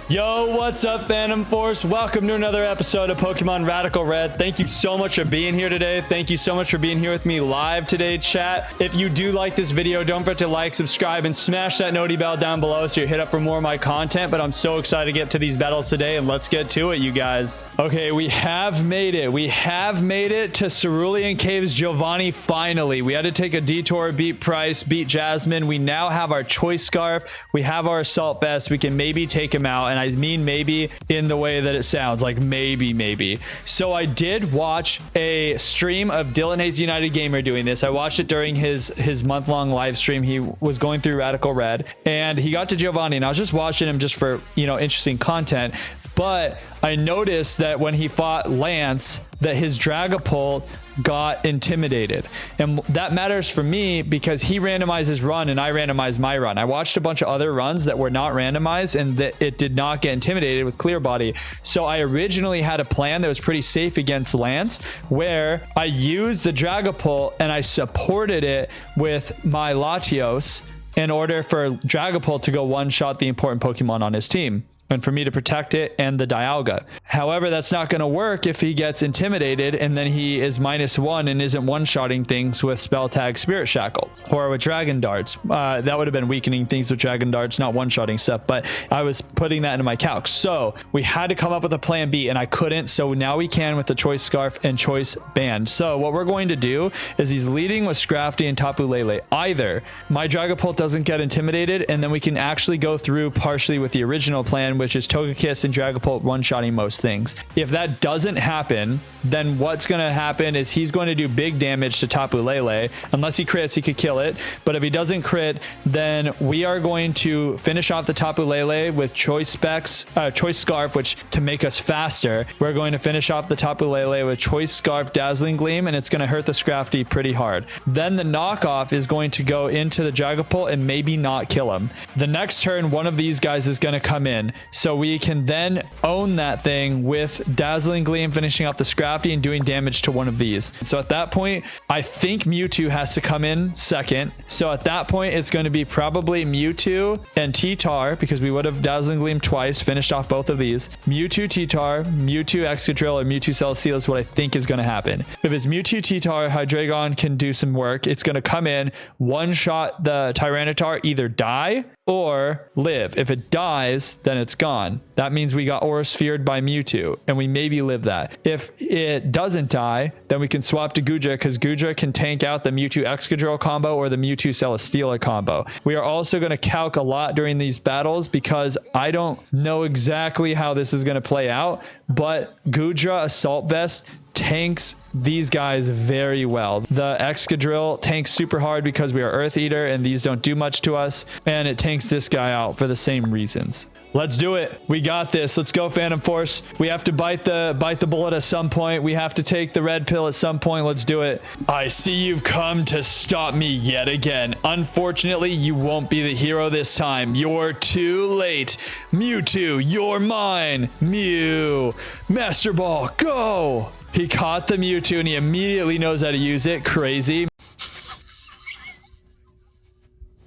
Yo, what's up, Phantom Force? Welcome to another episode of Pokemon Radical Red. Thank you so much for being here today. Thank you so much for being here with me live today, chat. If you do like this video, don't forget to like, subscribe, and smash that noti bell down below so you hit up for more of my content. But I'm so excited to get to these battles today, and let's get to it, you guys. Okay, we have made it. We have made it to Cerulean Caves Giovanni, finally. We had to take a detour, beat Price, beat Jasmine. We now have our Choice Scarf. We have our Assault Vest. We can maybe take him out. And I mean maybe in the way that it sounds, like maybe. So I did watch a stream of Dylan Hayes United Gamer doing this. I watched it during his month-long live stream. He was going through Radical Red and he got to Giovanni, and I was just watching him just for, you know, interesting content. But I noticed that when he fought Lance, that his Dragapult got intimidated. And that matters for me because he randomized his run and I randomized my run. I watched a bunch of other runs that were not randomized and that it did not get intimidated with Clear Body. So I originally had a plan that was pretty safe against Lance, where I used the Dragapult and I supported it with my Latios in order for Dragapult to go one-shot the important Pokemon on his team, and for me to protect it and the Dialga. However, that's not going to work if he gets intimidated and then he is -1 and isn't one-shotting things with Spell Tag Spirit Shackle or with Dragon Darts. That would have been weakening things with Dragon Darts, not one-shotting stuff, but I was putting that into my calc. So we had to come up with a plan B and I couldn't. So now we can with the Choice Scarf and Choice Band. So what we're going to do is he's leading with Scrafty and Tapu Lele. Either my Dragapult doesn't get intimidated and then we can actually go through partially with the original plan, which is Togekiss and Dragapult one-shotting most things. If that doesn't happen, then what's going to happen is he's going to do big damage to Tapu Lele. Unless he crits, he could kill it. But if he doesn't crit, then we are going to finish off the Tapu Lele with Choice Scarf, which to make us faster. We're going to finish off the Tapu Lele with Choice Scarf, Dazzling Gleam, and it's going to hurt the Scrafty pretty hard. Then the knockoff is going to go into the Dragapult and maybe not kill him. The next turn, one of these guys is going to come in. So we can then own that thing with Dazzling Gleam, finishing off the Scrafty and doing damage to one of these. So at that point, I think Mewtwo has to come in second. So at that point, it's going to be probably Mewtwo and T-Tar, because we would have Dazzling Gleam twice, finished off both of these. Mewtwo T-Tar, Mewtwo Excadrill, or Mewtwo Celesteela is what I think is going to happen. If it's Mewtwo T-Tar, Hydreigon can do some work. It's going to come in, one-shot the Tyranitar, either die or live. If it dies, then it's gone. That means we got Aura Sphered by Mewtwo, and we maybe live that. If it doesn't die, then we can swap to Goodra, because Goodra can tank out the Mewtwo Excadrill combo or the Mewtwo Celesteela combo. We are also going to calc a lot during these battles because I don't know exactly how this is going to play out, but Goodra Assault Vest tanks these guys very well. The Excadrill tanks super hard because we are Earth Eater and these don't do much to us, and it tanks this guy out for the same reasons. Let's do it. We got this. Let's go, Phantom Force. We have to bite the bullet at some point. We have to take the red pill at some point. Let's do it. I see you've come to stop me yet again. Unfortunately, you won't be the hero this time. You're too late. Mewtwo, you're mine. Mew. Master Ball, go. He caught the Mewtwo and he immediately knows how to use it. Crazy.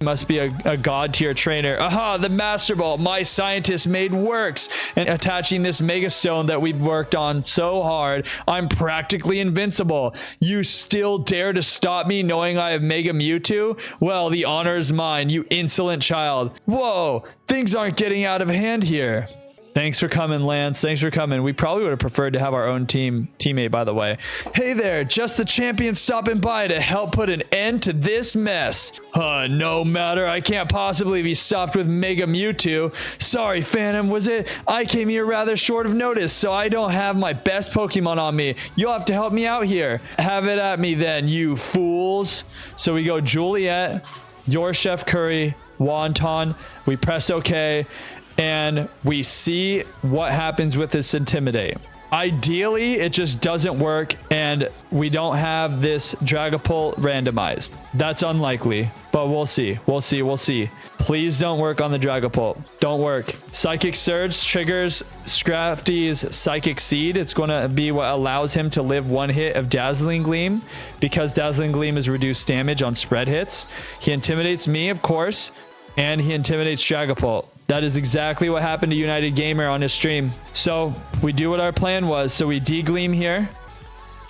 Must be a god tier trainer. Aha, the Master Ball. My scientist made works. And attaching this Mega Stone that we've worked on so hard, I'm practically invincible. You still dare to stop me knowing I have Mega Mewtwo? Well, the honor is mine, you insolent child. Whoa, things aren't getting out of hand here. Thanks for coming, Lance. Thanks for coming. We probably would have preferred to have our own teammate, by the way. Hey there, just the champion stopping by to help put an end to this mess. No matter, I can't possibly be stopped with Mega Mewtwo. Sorry, Phantom, was it? I came here rather short of notice, so I don't have my best Pokemon on me. You'll have to help me out here. Have it at me then, you fools. So we go Juliet, your Chef Curry, Wonton. We press OK. And we see what happens with this Intimidate. Ideally, it just doesn't work and we don't have this Dragapult randomized. That's unlikely, but we'll see. We'll see. Please don't work on the Dragapult. Don't work. Psychic Surge triggers Scrafty's Psychic Seed. It's going to be what allows him to live one hit of Dazzling Gleam, because Dazzling Gleam is reduced damage on spread hits. He intimidates me, of course. and he intimidates Dragapult. That is exactly what happened to United Gamer on his stream. So we do what our plan was. So we degleam here.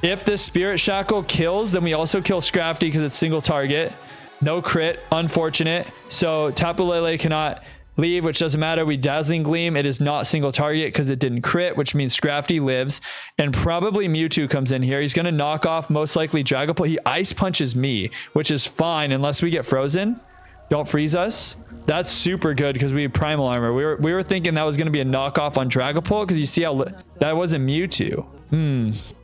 If this Spirit Shackle kills, then we also kill Scrafty because it's single target. No crit. Unfortunate. So Tapu Lele cannot leave, which doesn't matter. We Dazzling Gleam. It is not single target because it didn't crit, which means Scrafty lives. And probably Mewtwo comes in here. He's going to knock off most likely Dragapult. He Ice Punches me, which is fine unless we get frozen. Don't freeze us. That's super good because we have Primal Armor. We were thinking that was going to be a knockoff on Dragapult because you see how that wasn't Mewtwo.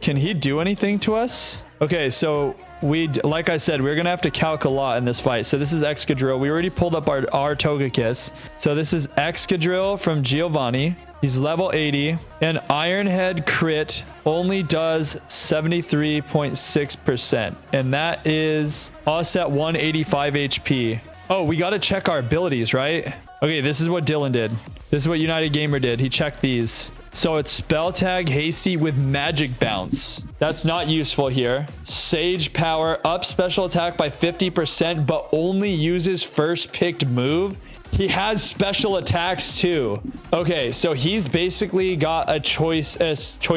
Can he do anything to us? Okay, so like I said, we're going to have to calc a lot in this fight. So this is Excadrill. We already pulled up our Togekiss. So this is Excadrill from Giovanni. He's level 80. And Iron Head crit only does 73.6%. And that is us at 185 HP. Oh, we got to check our abilities, right? Okay, this is what Dylan did. This is what United Gamer did. He checked these. So it's Spell Tag, Hasty with Magic Bounce. That's not useful here. Sage Power, up special attack by 50%, but only uses first picked move. He has special attacks too. Okay, so he's basically got a choice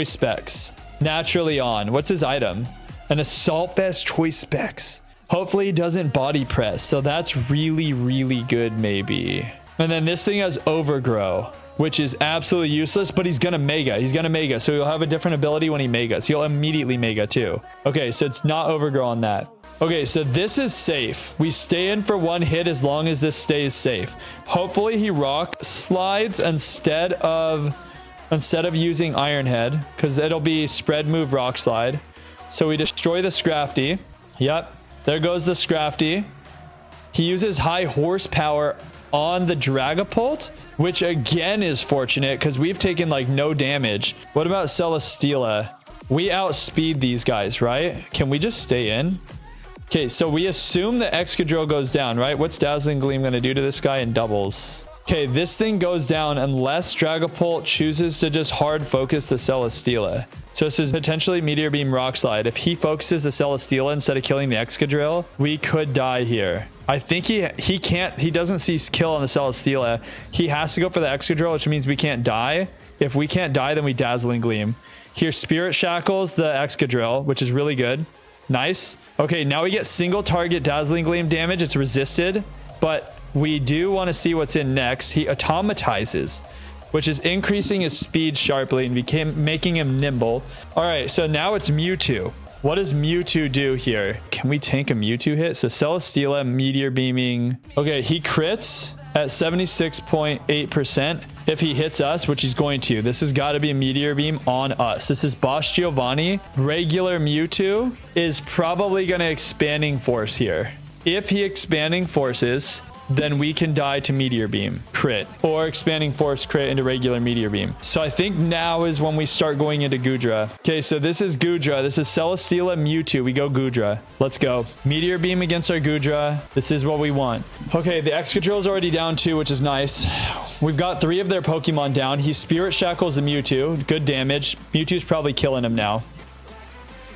specs. Naturally on. What's his item? An Assault Vest choice specs. Hopefully he doesn't body press. So that's really, really good maybe. And then this thing has Overgrow, which is absolutely useless, but he's gonna Mega. He's gonna Mega, so he'll have a different ability when he Megas. He'll immediately Mega too. Okay, so it's not Overgrow on that. Okay, so this is safe. We stay in for one hit as long as this stays safe. Hopefully he Rock Slides instead of using Iron Head, because it'll be Spread Move Rock Slide. So we destroy the Scrafty. Yep, there goes the Scrafty. He uses high horsepower on the Dragapult, which again is fortunate because we've taken like no damage. What about Celesteela? We outspeed these guys, right? Can we just stay in? Okay, so we assume the Excadrill goes down, right? What's Dazzling Gleam going to do to this guy in doubles? Okay, this thing goes down unless Dragapult chooses to just hard focus the Celesteela. So this is potentially Meteor Beam Rock Slide. If he focuses the Celesteela instead of killing the Excadrill, we could die here. I think he doesn't see kill on the Celesteela. He has to go for the Excadrill, which means we can't die. If we can't die, then we Dazzling Gleam. Here, Spirit Shackles the Excadrill, which is really good. Nice. Okay, now we get single target Dazzling Gleam damage. It's resisted, but we do want to see what's in next. He automatizes, which is increasing his speed sharply and making him nimble. All right, so now it's Mewtwo. What does Mewtwo do here? Can we tank a Mewtwo hit? So Celesteela, Meteor Beaming. Okay, he crits at 76.8%. If he hits us, which he's going to, this has got to be a Meteor Beam on us. This is Boss Giovanni. Regular Mewtwo is probably going to Expanding Force here. If he Expanding Forces, then we can die to Meteor Beam crit or Expanding Force crit into regular Meteor Beam. So I think now is when we start going into Goodra. Okay, so this is Goodra. This is Celesteela, Mewtwo. We go Goodra. Let's go. Meteor Beam against our Goodra. This is what we want. Okay, the Excadrill is already down too, which is nice. We've got 3 of their Pokemon down. He Spirit Shackles the Mewtwo. Good damage. Mewtwo's probably killing him now.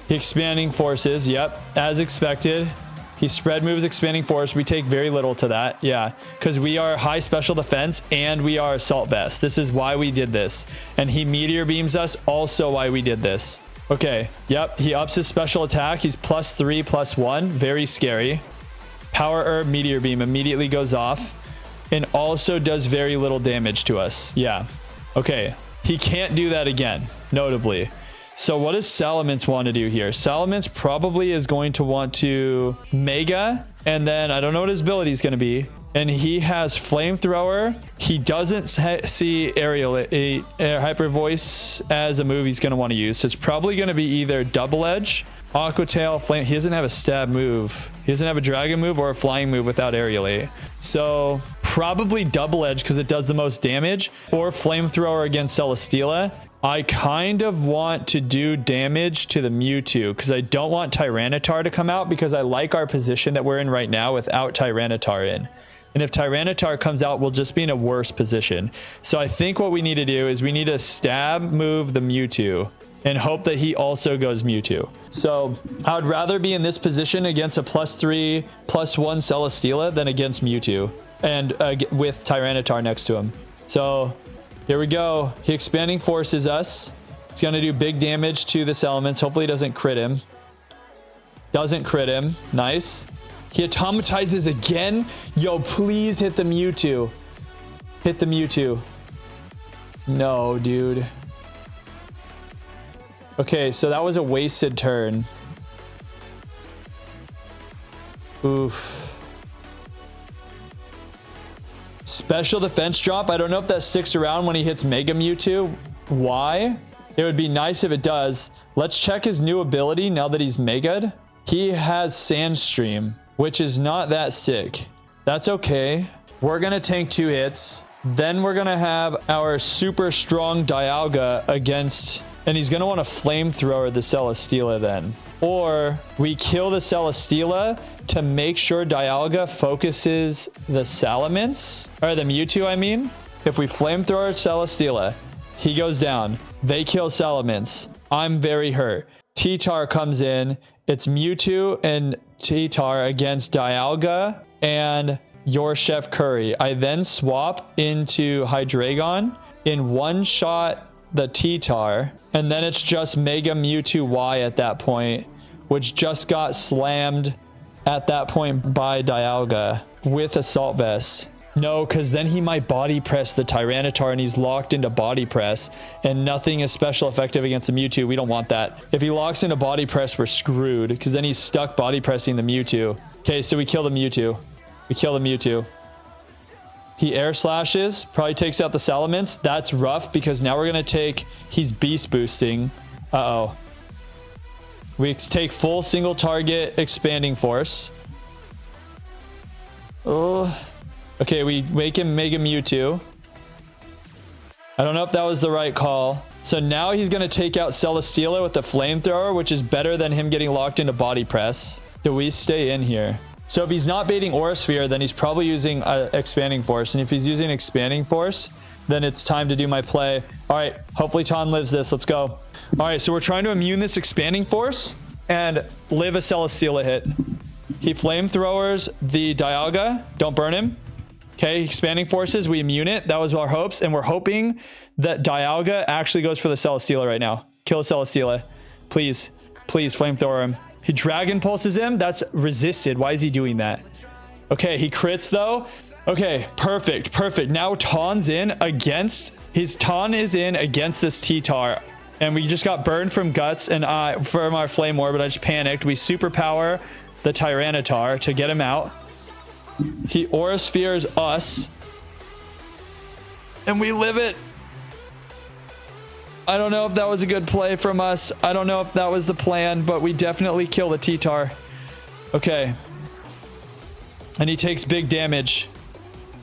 He Expanding Forces. Yep, as expected. He Spread Moves Expanding Force. We take very little to that. Yeah, because we are high special defense and we are Assault Vest. This is why we did this. And he Meteor Beams us, also why we did this. Okay, yep, he ups his special attack. He's +3, +1. Very scary. Power Herb Meteor Beam immediately goes off and also does very little damage to us. Yeah, okay. He can't do that again, notably. So what does Salamence want to do here? Salamence probably is going to want to Mega, and then I don't know what his ability is going to be. And he has Flamethrower. He doesn't see Hyper Voice as a move he's going to want to use. So it's probably going to be either Double Edge, Aqua Tail, Flame. He doesn't have a stab move. He doesn't have a dragon move or a flying move without Aerialate. So probably Double Edge because it does the most damage, or Flamethrower against Celesteela. I kind of want to do damage to the Mewtwo because I don't want Tyranitar to come out because I like our position that we're in right now without Tyranitar in. And if Tyranitar comes out, we'll just be in a worse position. So I think what we need to do is we need to stab move the Mewtwo and hope that he also goes Mewtwo. So I would rather be in this position against a +3, +1 Celesteela than against Mewtwo. and with Tyranitar next to him. So here we go. He expanding forces us. He's going to do big damage to this elements. Hopefully it doesn't crit him. Doesn't crit him. Nice. He automatizes again. Yo, please hit the Mewtwo. Hit the Mewtwo. No, dude. Okay, so that was a wasted turn. Oof. Special defense drop. I don't know if that sticks around when he hits Mega Mewtwo. Why? It would be nice if it does. Let's check his new ability now that he's Mega'd. He has Sandstream, which is not that sick. That's okay. We're going to tank 2 hits. Then we're going to have our super strong Dialga against... And he's going to want to flamethrower the Celesteela then. Or we kill the Celesteela to make sure Dialga focuses the Salamence. Or the Mewtwo, I mean. If we flamethrower Celesteela, he goes down. They kill Salamence. I'm very hurt. T-Tar comes in. It's Mewtwo and T-Tar against Dialga and your Chef Curry. I then swap into Hydreigon in one shot the T-Tar, and then it's just Mega Mewtwo Y at that point, which just got slammed at that point by Dialga with Assault Vest. No, because then he might body press the Tyranitar and he's locked into body press and nothing is special effective against the Mewtwo. We don't want that. If he locks into body press, we're screwed because then he's stuck body pressing the Mewtwo. Okay, so we kill the Mewtwo. We kill the Mewtwo. He air slashes, probably takes out the Salamence. That's rough because now we're going to take... He's beast boosting. Uh-oh. We take full single target expanding force. Oh. Okay, we make him Mega Mewtwo. I don't know if that was the right call. So now he's going to take out Celesteela with the flamethrower, which is better than him getting locked into body press. Do we stay in here? So if he's not baiting Aura Sphere, then he's probably using Expanding Force. And if he's using Expanding Force, then it's time to do my play. All right, hopefully Ton lives this. Let's go. All right, so we're trying to immune this Expanding Force and live a Celesteela hit. He flamethrowers the Dialga. Don't burn him. Okay, Expanding Forces, we immune it. That was our hopes. And we're hoping that Dialga actually goes for the Celesteela right now. Kill Celesteela. Please, please flamethrower him. He Dragon Pulses him. That's resisted. Why is he doing that? Okay, he crits though. Okay, perfect, perfect. Now Ton's in against... His Ton is in against this T-Tar. And we just got burned from Guts and from our Flame Orb, but I just panicked. We superpower the Tyranitar to get him out. He Aura Spheres us. And we live it. I don't know if that was a good play from us. I don't know if that was the plan, but we definitely kill the T-Tar. Okay. And he takes big damage.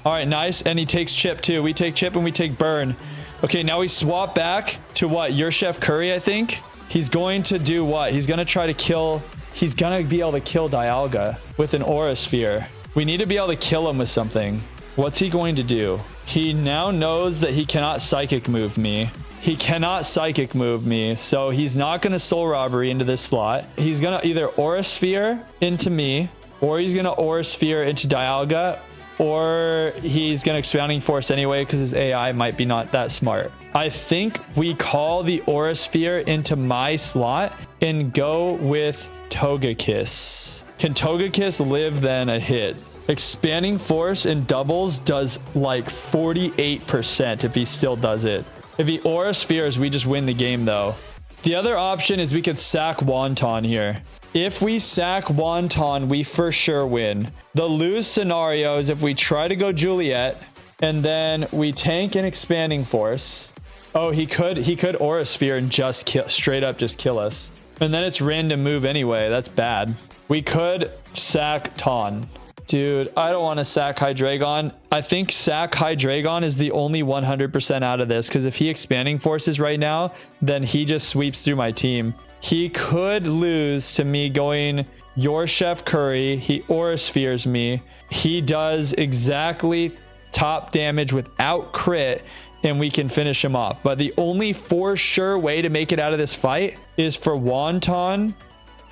All right, nice. And he takes Chip too. We take Chip and we take Burn. Okay, now we swap back to what? Your Chef Curry, I think. He's going to do what? He's going to try to kill... He's going to be able to kill Dialga with an Aura Sphere. We need to be able to kill him with something. What's he going to do? He now knows that he cannot Psychic Move me. He cannot Psychic Move me, so he's not going to Soul Robbery into this slot. He's going to either Aura Sphere into me, or he's going to Aura Sphere into Dialga, or he's going to Expounding Force anyway because his AI might be not that smart. I think we call the Aura Sphere into my slot and go with Togekiss. Can Togekiss live then a hit? Expanding Force in doubles does like 48% if he still does it. If he Aura Spheres, we just win the game though. The other option is we could sack Wonton here. If we sack Wonton, we for sure win. The lose scenario is if we try to go Juliet and then we tank an Expanding Force. Oh, he could Aura Sphere and just kill, straight up just kill us. And then it's random move anyway. That's bad. We could sack Ton. Dude, I don't want to sack Hydreigon. I think sack Hydreigon is the only 100% out of this, because if he Expanding Forces right now, then he just sweeps through my team. He could lose to me going your Chef Curry. He Aura Spheres me. He does exactly top damage without crit, and we can finish him off. But the only for sure way to make it out of this fight is for Wonton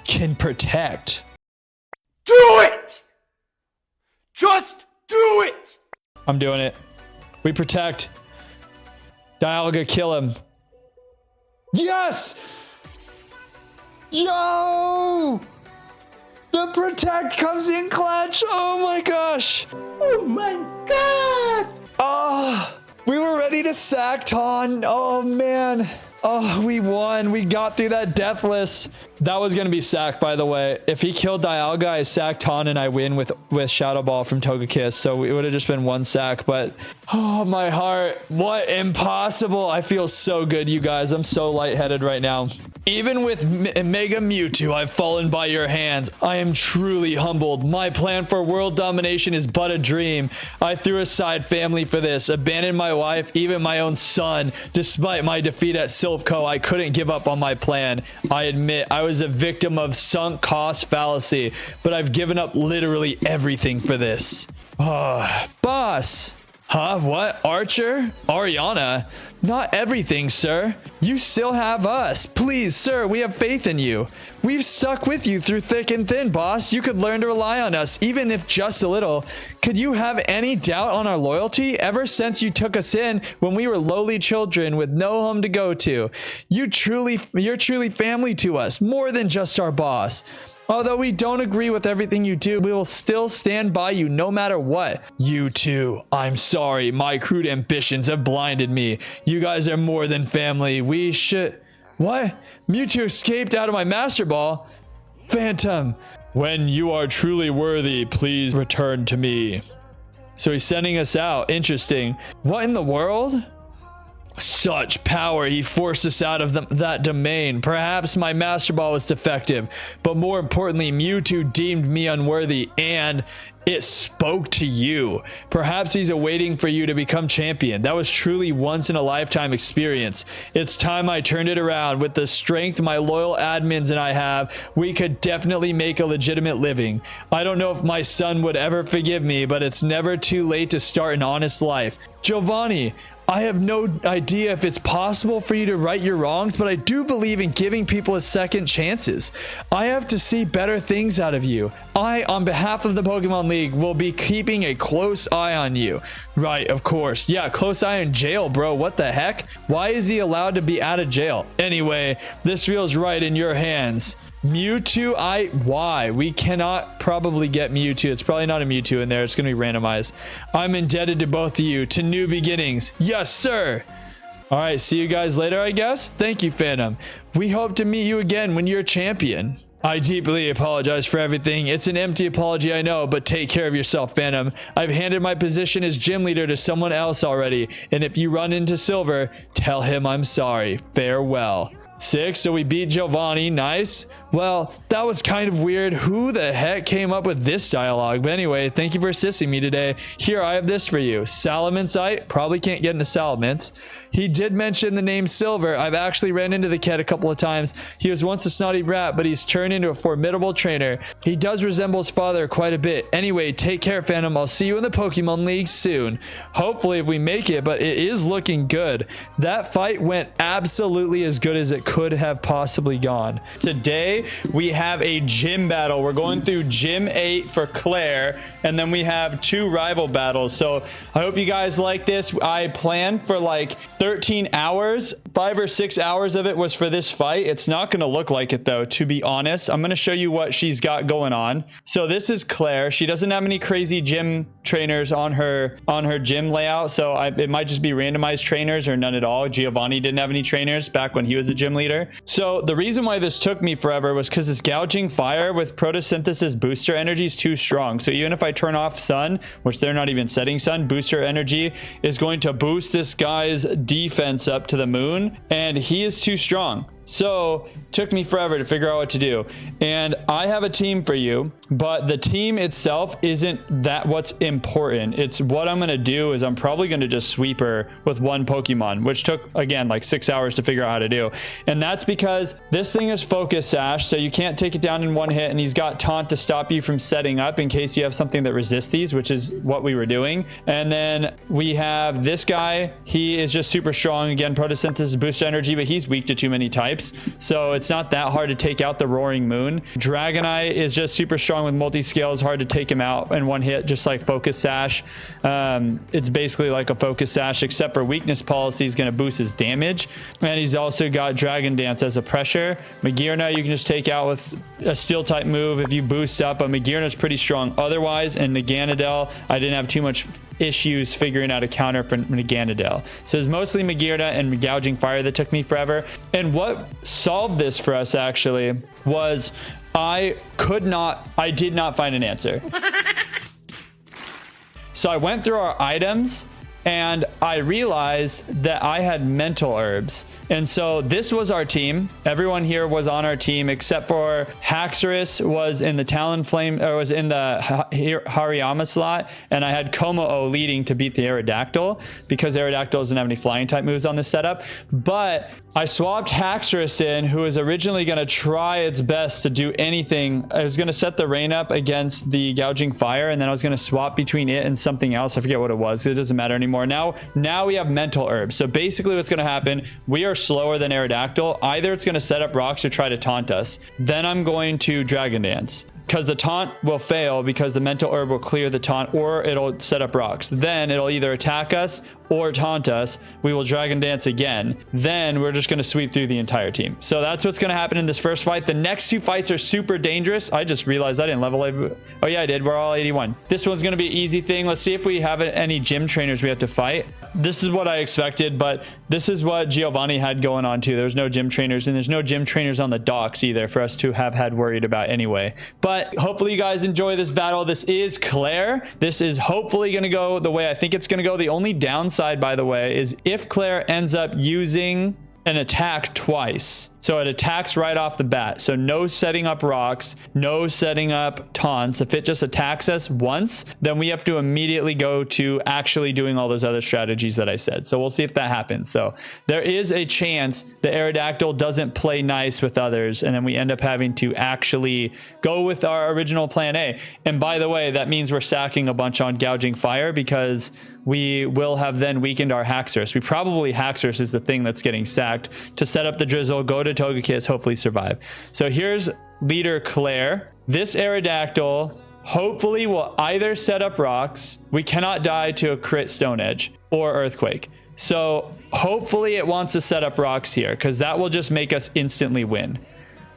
can protect. Do it! Just do it! I'm doing it. We protect. Dialga, kill him. Yes! Yo! The protect comes in clutch. Oh my gosh. Oh my god! Oh, we were ready to sack Ton. Oh man. Oh, we won. We got through that deathless. That was going to be sacked, by the way. If he killed Dialga, I sack Ton and I win with Shadow Ball from Togekiss. So it would have just been one sack. But, oh, my heart. What impossible. I feel so good, you guys. I'm so lightheaded right now. Even with Mega Mewtwo, I've fallen by your hands. I am truly humbled. My plan for world domination is but a dream. I threw aside family for this, abandoned my wife, even my own son. Despite my defeat at Silphco, I couldn't give up on my plan. I admit I was a victim of sunk cost fallacy, but I've given up literally everything for this. Boss. Huh? What? Archer? Ariana? Not everything, sir. You still have us. Please, sir, we have faith in you. We've stuck with you through thick and thin, boss. You could learn to rely on us, even if just a little. Could you have any doubt on our loyalty? Ever since you took us in when we were lowly children with no home to go to. You're truly family to us, more than just our boss. Although we don't agree with everything you do, we will still stand by you no matter what. You too. I'm sorry. My crude ambitions have blinded me. You guys are more than family. We should... What? Mewtwo escaped out of my Master Ball? Phantom. When you are truly worthy, please return to me. So he's sending us out. Interesting. What in the world? Such power, he forced us out of that domain. Perhaps my Master Ball was defective, but more importantly, Mewtwo deemed me unworthy, and it spoke to you. Perhaps he's awaiting for you to become champion. That was truly once in a lifetime experience. It's time I turned it around. With the strength my loyal admins and I have, we could definitely make a legitimate living. I don't know if my son would ever forgive me, but it's never too late to start an honest life. Giovanni, I have no idea if it's possible for you to right your wrongs, but I do believe in giving people a second chances. I have to see better things out of you. I, on behalf of the Pokemon League, will be keeping a close eye on you. Right, of course. Yeah, close eye in jail, bro. What the heck? Why is he allowed to be out of jail? Anyway, this feels right in your hands. Mewtwo, why? We cannot probably get Mewtwo. It's probably not a Mewtwo in there. It's going to be randomized. I'm indebted to both of you. To new beginnings. Yes, sir. All right, see you guys later, I guess. Thank you, Phantom. We hope to meet you again when you're champion. I deeply apologize for everything. It's an empty apology, I know, but take care of yourself, Phantom. I've handed my position as gym leader to someone else already, and if you run into Silver, tell him I'm sorry. Farewell. 6, so we beat Giovanni. Nice. Well, that was kind of weird. Who the heck came up with this dialogue? But anyway, thank you for assisting me today. Here, I have this for you. Salamencite. Probably can't get into Salamence. He did mention the name Silver. I've actually ran into the cat a couple of times. He was once a snotty brat, but he's turned into a formidable trainer. He does resemble his father quite a bit. Anyway, take care, Phantom. I'll see you in the Pokemon League soon. Hopefully, if we make it, but it is looking good. That fight went absolutely as good as it could have possibly gone. Today, we have a gym battle. We're going through Gym 8 for Clare, and then we have 2 rival battles. So I hope you guys like this. I planned for like 13 hours. 5 or 6 hours of it was for this fight. It's not going to look like it though, to be honest. I'm going to show you what she's got going on. So this is Clare. She doesn't have any crazy gym trainers on her gym layout. So it might just be randomized trainers or none at all. Giovanni didn't have any trainers back when he was a gym leader. So the reason why this took me forever was because this gouging fire with photosynthesis booster energy is too strong. So even if I turn off sun, which they're not even setting sun, booster energy is going to boost this guy's defense up to the moon, and he is too strong. So it took me forever to figure out what to do. And I have a team for you, but the team itself isn't that what's important. It's what I'm going to do is I'm probably going to just sweep her with one Pokemon, which took, again, like 6 hours to figure out how to do. And that's because this thing is Focus Sash, so you can't take it down in one hit. And he's got Taunt to stop you from setting up in case you have something that resists these, which is what we were doing. And then we have this guy. He is just super strong. Again, photosynthesis boost energy, but he's weak to too many types. types, so it's not that hard to take out the Roaring Moon. Dragonite is just super strong with multi-scale. It's hard to take him out in one hit, just like Focus Sash. It's basically like a Focus Sash, except for weakness policy is going to boost his damage. And he's also got Dragon Dance as a pressure. Magearna you can just take out with a steel type move if you boost up, but Magearna is pretty strong otherwise. And Naganadel, I didn't have too much issues figuring out a counter for Naganadel. So it's mostly Magearna and Gouging Fire that took me forever. And what solved this for us actually was I did not find an answer. So I went through our items and I realized that I had mental herbs. And so this was our team. Everyone here was on our team except for Haxorus was in the Talonflame, or was in the Hariyama slot. And I had Komo-o leading to beat the Aerodactyl because Aerodactyl doesn't have any flying type moves on this setup. But I swapped Haxorus in, who was originally going to try its best to do anything. I was going to set the rain up against the Gouging Fire, and then I was going to swap between it and something else. I forget what it was. It doesn't matter anymore. Now we have mental herbs. So basically what's going to happen, we are slower than Aerodactyl. Either it's going to set up rocks or try to taunt us. Then I'm going to Dragon Dance, because the taunt will fail because the mental herb will clear the taunt, or it'll set up rocks. Then it'll either attack us or taunt us. We will Dragon Dance again. Then we're just going to sweep through the entire team. So that's what's going to happen in this first fight. The next two fights are super dangerous. I just realized I didn't level it. Oh yeah, I did. We're all 81. This one's going to be an easy thing. Let's see if we have any gym trainers we have to fight. This is what I expected, but this is what Giovanni had going on too. There's no gym trainers, and there's no gym trainers on the docks either for us to have had worried about anyway. But hopefully you guys enjoy this battle. This is Clare. This is hopefully going to go the way I think it's going to go. The only downside, by the way, is if Clare ends up using an attack twice. So it attacks right off the bat. So no setting up rocks, no setting up taunts. If it just attacks us once, then we have to immediately go to actually doing all those other strategies that I said. So we'll see if that happens. So there is a chance the Aerodactyl doesn't play nice with others, and then we end up having to actually go with our original plan A. And by the way, that means we're sacking a bunch on Gouging Fire because we will have then weakened our Haxorus. Haxorus is the thing that's getting sacked to set up the Drizzle, go to Togekiss, hopefully survive. So here's leader Clare. This Aerodactyl hopefully will either set up rocks. We cannot die to a crit Stone Edge or Earthquake. So hopefully it wants to set up rocks here, because that will just make us instantly win.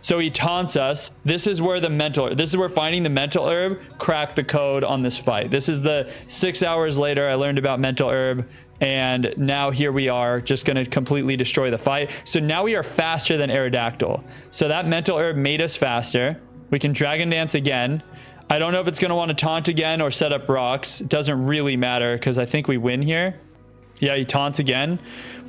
So he taunts us. This is where finding the mental herb cracked the code on this fight. This is the 6 hours later I learned about mental herb, and now here we are just going to completely destroy the fight. So now we are faster than Aerodactyl. So that mental herb made us faster. We can Dragon Dance again. I don't know if it's going to want to taunt again or set up rocks. It doesn't really matter because I think we win here. Yeah, he taunts again.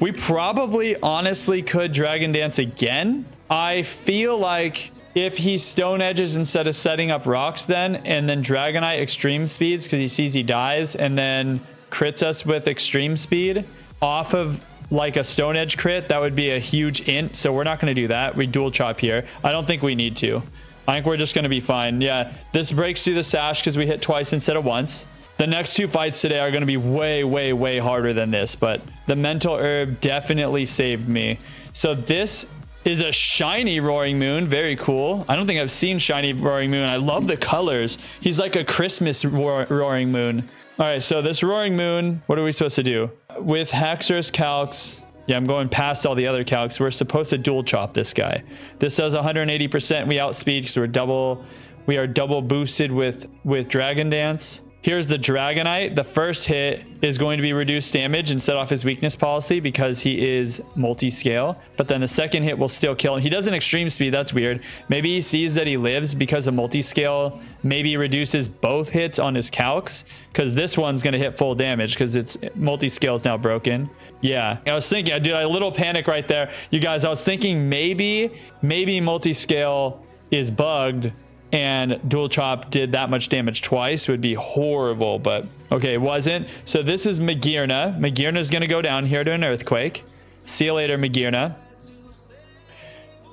We probably honestly could Dragon Dance again. I feel like if he Stone Edges instead of setting up rocks then, and then Dragonite extreme speeds because he sees he dies, and then crits us with extreme speed off of like a Stone Edge crit, that would be a huge int. So we're not going to do that. We dual chop here. I don't think we need to. I think we're just going to be fine. Yeah, this breaks through the sash because we hit twice instead of once. The next two fights today are going to be way, way, way harder than this, but the mental herb definitely saved me. So this is a shiny Roaring Moon. Very cool. I don't think I've seen shiny Roaring Moon. I love the colors. He's like a Christmas Roaring Moon. All right, so this Roaring Moon, what are we supposed to do? With Haxorus calcs, yeah, I'm going past all the other calcs. We're supposed to dual chop this guy. This does 180%. We outspeed because we are double boosted with Dragon Dance. Here's the Dragonite. The first hit is going to be reduced damage and set off his weakness policy because he is multi-scale. But then the second hit will still kill him. He does an extreme speed. That's weird. Maybe he sees that he lives because of multi-scale. Maybe he reduces both hits on his calcs because this one's going to hit full damage because its multi-scale is now broken. Yeah, I was thinking, dude, a little panic right there. You guys, I was thinking maybe multi-scale is bugged and dual chop did that much damage twice. It would be horrible, but okay, it wasn't. So this is Magearna. Magearna is going to go down here to an Earthquake. See you later, Magearna.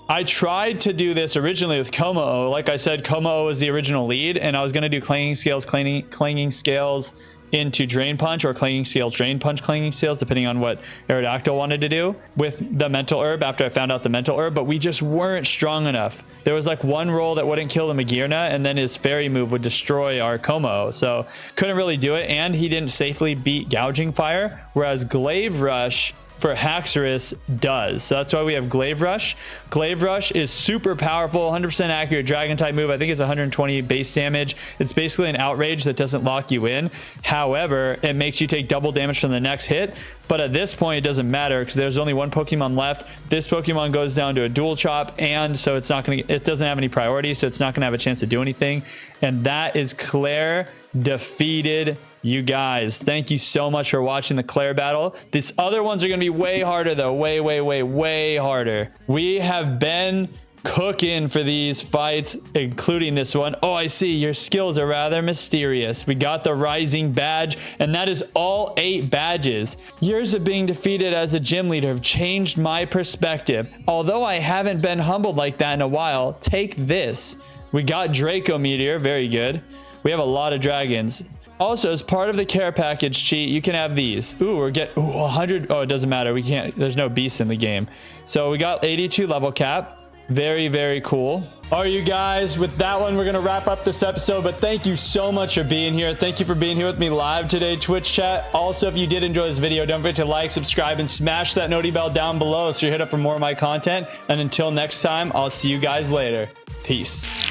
I tried to do this originally with Komo-o. Like I said, Komo-o was the original lead, and I was going to do Clanging Scales, into Drain Punch or Clanging Scales, Drain Punch, Clanging Scales, depending on what Aerodactyl wanted to do with the Mental Herb after I found out the Mental Herb, but we just weren't strong enough. There was like one roll that wouldn't kill the Magearna, and then his Fairy move would destroy our Como, so couldn't really do it, and he didn't safely beat Gouging Fire, whereas Glaive Rush for Haxorus does. So that's why we have Glaive Rush. Glaive Rush is super powerful, 100% accurate dragon type move. I think it's 120 base damage. It's basically an outrage that doesn't lock you in. However, it makes you take double damage from the next hit. But at this point, it doesn't matter because there's only one Pokemon left. This Pokemon goes down to a dual chop, and so it's not going to, it doesn't have any priority, so it's not going to have a chance to do anything. And that is Clare defeated. You guys, thank you so much for watching the Clare battle. These other ones are going to be way harder though. Way harder. We have been cooking for these fights, including this one. Oh, I see. Your skills are rather mysterious. We got the Rising badge, and that is all 8 badges. Years of being defeated as a gym leader have changed my perspective. Although I haven't been humbled like that in a while, take this. We got Draco Meteor. Very good. We have a lot of dragons. Also, as part of the care package cheat, you can have these. Ooh, we're getting 100. Oh, it doesn't matter. We can't. There's no beasts in the game. So we got 82 level cap. Very cool. All right, you guys, with that one, we're going to wrap up this episode. But thank you so much for being here. Thank you for being here with me live today, Twitch chat. Also, if you did enjoy this video, don't forget to like, subscribe, and smash that noti bell down below so you're hit up for more of my content. And until next time, I'll see you guys later. Peace.